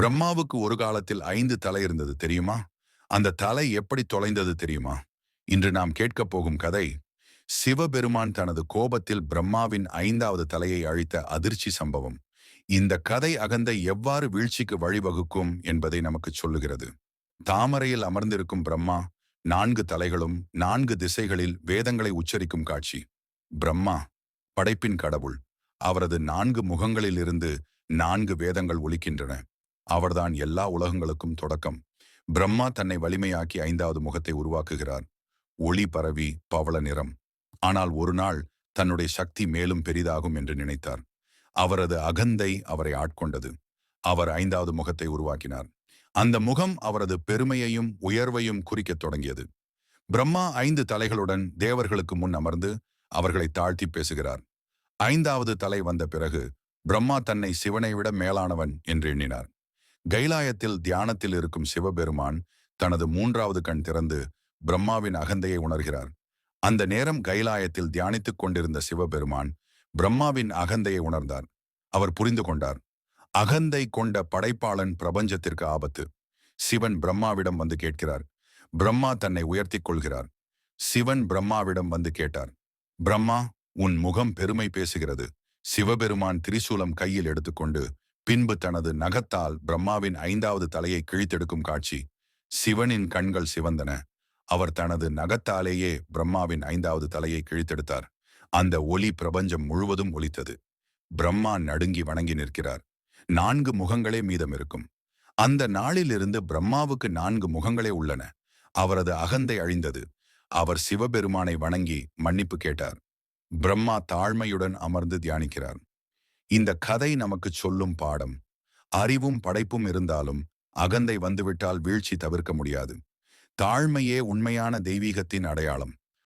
பிரம்மாவுக்கு ஒரு காலத்தில் 5 தலை இருந்தது தெரியுமா? அந்த தலை எப்படி தொலைந்தது தெரியுமா? இன்று நாம் கேட்கப் போகும் கதை சிவபெருமான் தனது கோபத்தில் பிரம்மாவின் 5வது தலையை அழித்த அதிர்ச்சி சம்பவம். இந்த கதை அகந்தை எவ்வாறு வீழ்ச்சிக்கு வழிவகுக்கும் என்பதை நமக்கு சொல்லுகிறது. தாமரையில் அமர்ந்திருக்கும் பிரம்மா 4 தலைகளும் 4 திசைகளில் வேதங்களை உச்சரிக்கும் காட்சி. பிரம்மா படைப்பின் கடவுள். அவரது 4 முகங்களில் இருந்து 4 வேதங்கள் ஒலிக்கின்றன. அவர்தான் எல்லா உலகங்களுக்கும் தொடக்கம். பிரம்மா தன்னை வலிமையாக்கி 5வது முகத்தை உருவாக்குகிறார். ஒளி பரவி பவள நிறம். ஆனால் ஒரு நாள் தன்னுடைய சக்தி மேலும் பெரிதாகும் என்று நினைத்தார். அவரது அகந்தை அவரை ஆட்கொண்டது. அவர் 5வது முகத்தை உருவாக்கினார். அந்த முகம் அவரது பெருமையையும் உயர்வையும் குறிக்கத் தொடங்கியது. பிரம்மா 5 தலைகளுடன் தேவர்களுக்கு முன் அமர்ந்து அவர்களை தாழ்த்தி பேசுகிறார். 5வது தலை வந்த பிறகு பிரம்மா தன்னை சிவனை விட மேலானவன் என்று எண்ணினார். கைலாயத்தில் தியானத்தில் இருக்கும் சிவபெருமான் தனது 3வது கண் திறந்து பிரம்மாவின் அகந்தையை உணர்கிறார். அந்த நேரம் கைலாயத்தில் தியானித்துக் கொண்டிருந்த சிவபெருமான் பிரம்மாவின் அகந்தையை உணர்ந்தார். அவர் புரிந்து கொண்டார். அகந்தை கொண்ட படைப்பாளன் பிரபஞ்சத்திற்கு ஆபத்து. சிவன் பிரம்மாவிடம் வந்து கேட்கிறார். பிரம்மா தன்னை உயர்த்திக் கொள்கிறார். சிவன் பிரம்மாவிடம் வந்து கேட்டார். பிரம்மா, உன் முகம் பெருமை பேசுகிறது. சிவபெருமான் திரிசூலம் கையில் எடுத்துக்கொண்டு பின்பு தனது நகத்தால் பிரம்மாவின் 5வது தலையை கிழித்தெடுக்கும் காட்சி. சிவனின் கண்கள் சிவந்தன. அவர் தனது நகத்தாலேயே பிரம்மாவின் 5வது தலையை கிழித்தெடுத்தார். அந்த ஒளி பிரபஞ்சம் முழுவதும் ஒலித்தது. பிரம்மா நடுங்கி வணங்கி நிற்கிறார். 4 முகங்களே மீதம் இருக்கும். அந்த நாளிலிருந்து பிரம்மாவுக்கு 4 முகங்களே உள்ளன. அவரது அகந்தை அழிந்தது. அவர் சிவபெருமானை வணங்கி மன்னிப்பு கேட்டார். பிரம்மா தாழ்மையுடன் அமர்ந்து தியானிக்கிறார். இந்த கதை நமக்கு சொல்லும் பாடம். அறிவும் படைப்பும் இருந்தாலும் அகந்தை வந்துவிட்டால் வீழ்ச்சி தவிர்க்க முடியாது. தாழ்மையே உண்மையான தெய்வீகத்தின் அடையாளம்.